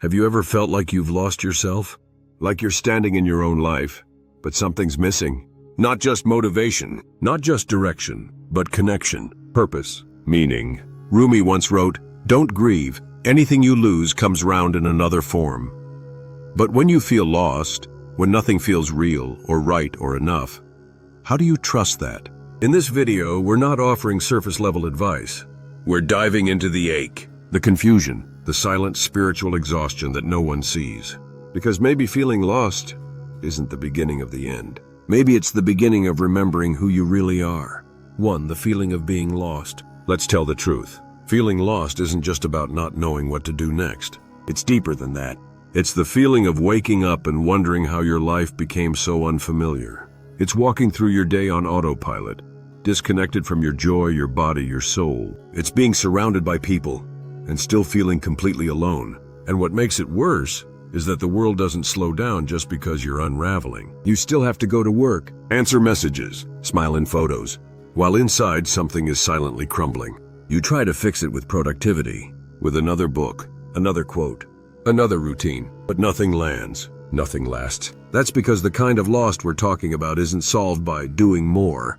Have you ever felt like you've lost yourself? Like you're standing in your own life, but something's missing? Not just motivation, not just direction, but connection, purpose, meaning. Rumi once wrote, "Don't grieve, anything you lose comes round in another form." But when you feel lost, when nothing feels real or right or enough, how do you trust that? In this video, we're not offering surface-level advice. We're diving into the ache, the confusion, the silent spiritual exhaustion that no one sees. Because maybe feeling lost isn't the beginning of the end. Maybe it's the beginning of remembering who you really are. 1. The feeling of being lost. Let's tell the truth. Feeling lost isn't just about not knowing what to do next. It's deeper than that. It's the feeling of waking up and wondering how your life became so unfamiliar. It's walking through your day on autopilot, disconnected from your joy, your body, your soul. It's being surrounded by people and still feeling completely alone. And what makes it worse is that the world doesn't slow down just because you're unraveling. You still have to go to work, answer messages, smile in photos, while inside something is silently crumbling. You try to fix it with productivity, with another book, another quote, another routine, but nothing lands, nothing lasts. That's because the kind of lost we're talking about isn't solved by doing more.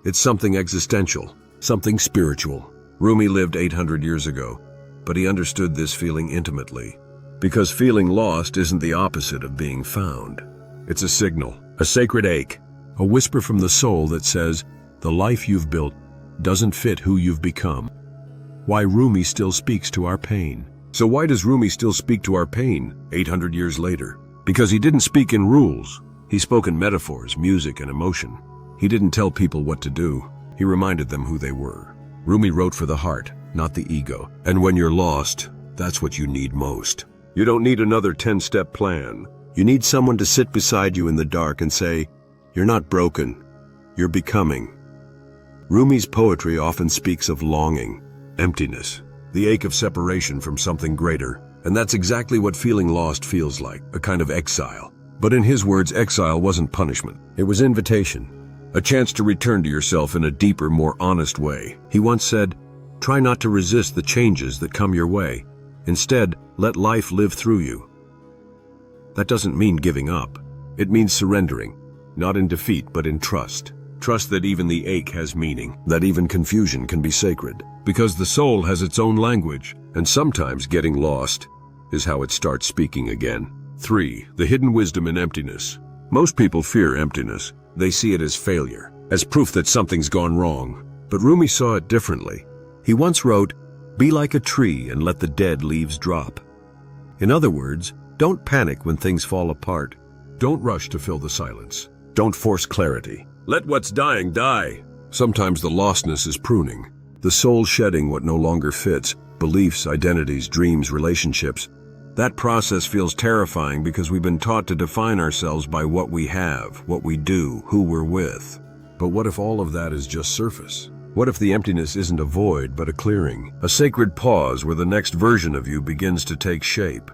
It's something existential, something spiritual. Rumi lived 800 years ago, but he understood this feeling intimately. Because feeling lost isn't the opposite of being found. It's a signal, a sacred ache, a whisper from the soul that says, the life you've built doesn't fit who you've become. Why Rumi still speaks to our pain. So why does Rumi still speak to our pain 800 years later? Because he didn't speak in rules. He spoke in metaphors, music, and emotion. He didn't tell people what to do. He reminded them who they were. Rumi wrote for the heart, not the ego. And when you're lost, that's what you need most. You don't need another 10-step plan. You need someone to sit beside you in the dark and say, you're not broken, you're becoming. Rumi's poetry often speaks of longing, emptiness, the ache of separation from something greater. And that's exactly what feeling lost feels like, a kind of exile. But in his words, exile wasn't punishment. It was invitation. A chance to return to yourself in a deeper, more honest way. He once said, try not to resist the changes that come your way. Instead, let life live through you. That doesn't mean giving up. It means surrendering, not in defeat, but in trust. Trust that even the ache has meaning, that even confusion can be sacred. Because the soul has its own language, and sometimes getting lost is how it starts speaking again. 3. The hidden wisdom in emptiness. Most people fear emptiness. They see it as failure, as proof that something's gone wrong. But Rumi saw it differently. He once wrote, be like a tree and let the dead leaves drop. In other words, don't panic when things fall apart. Don't rush to fill the silence. Don't force clarity. Let what's dying die. Sometimes the lostness is pruning, the soul shedding what no longer fits, beliefs, identities, dreams, relationships. That process feels terrifying because we've been taught to define ourselves by what we have, what we do, who we're with. But what if all of that is just surface? What if the emptiness isn't a void but a clearing, a sacred pause where the next version of you begins to take shape?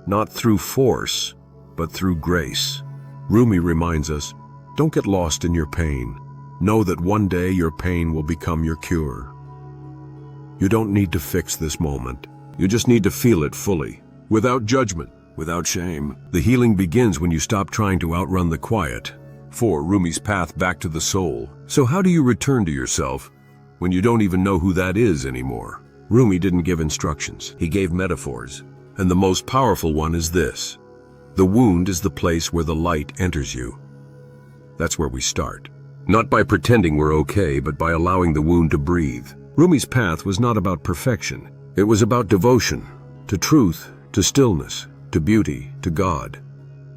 Not through force, but through grace. Rumi reminds us, don't get lost in your pain. Know that one day your pain will become your cure. You don't need to fix this moment. You just need to feel it fully. Without judgment, without shame. The healing begins when you stop trying to outrun the quiet. 4. Rumi's path back to the soul. So how do you return to yourself when you don't even know who that is anymore? Rumi didn't give instructions. He gave metaphors. And the most powerful one is this. The wound is the place where the light enters you. That's where we start. Not by pretending we're okay, but by allowing the wound to breathe. Rumi's path was not about perfection. It was about devotion, to truth, to stillness, to beauty, to God.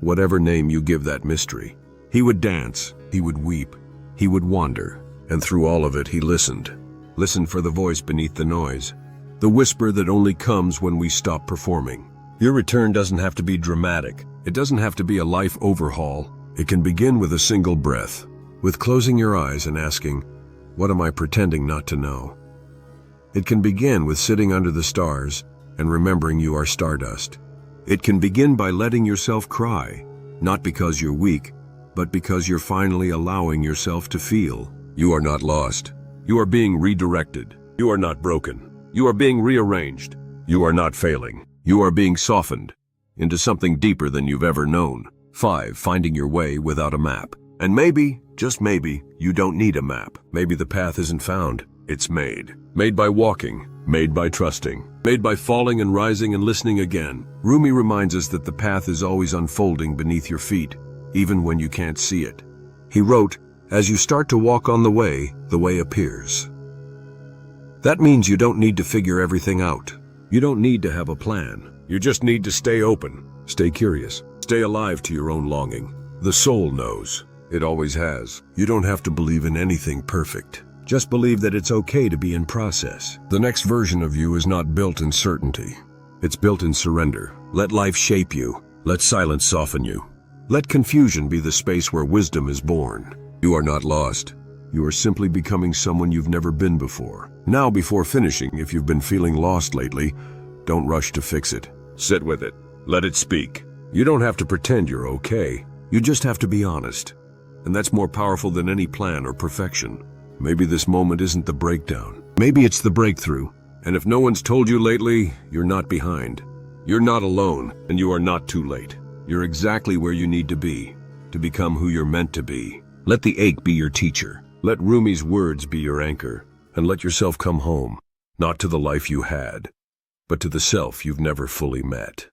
Whatever name you give that mystery. He would dance, he would weep, he would wander, and through all of it he listened. Listened for the voice beneath the noise, the whisper that only comes when we stop performing. Your return doesn't have to be dramatic. It doesn't have to be a life overhaul. It can begin with a single breath, with closing your eyes and asking, what am I pretending not to know? It can begin with sitting under the stars and remembering you are stardust. It can begin by letting yourself cry, not because you're weak, but because you're finally allowing yourself to feel. You are not lost. You are being redirected. You are not broken. You are being rearranged. You are not failing. You are being softened into something deeper than you've ever known. 5. Finding your way without a map. And maybe, just maybe, you don't need a map. Maybe the path isn't found, it's made. Made by walking, made by trusting, made by falling and rising and listening again. Rumi reminds us that the path is always unfolding beneath your feet, even when you can't see it. He wrote, "As you start to walk on the way appears." That means you don't need to figure everything out. You don't need to have a plan. You just need to stay open, stay curious, stay alive to your own longing. The soul knows. It always has. You don't have to believe in anything perfect. Just believe that it's okay to be in process. The next version of you is not built in certainty. It's built in surrender. Let life shape you. Let silence soften you. Let confusion be the space where wisdom is born. You are not lost. You are simply becoming someone you've never been before. Now, before finishing, if you've been feeling lost lately, don't rush to fix it. Sit with it. Let it speak. You don't have to pretend you're okay. You just have to be honest. And that's more powerful than any plan or perfection. Maybe this moment isn't the breakdown. Maybe it's the breakthrough. And if no one's told you lately, you're not behind. You're not alone, and you are not too late. You're exactly where you need to be, to become who you're meant to be. Let the ache be your teacher. Let Rumi's words be your anchor. And let yourself come home, not to the life you had, but to the self you've never fully met.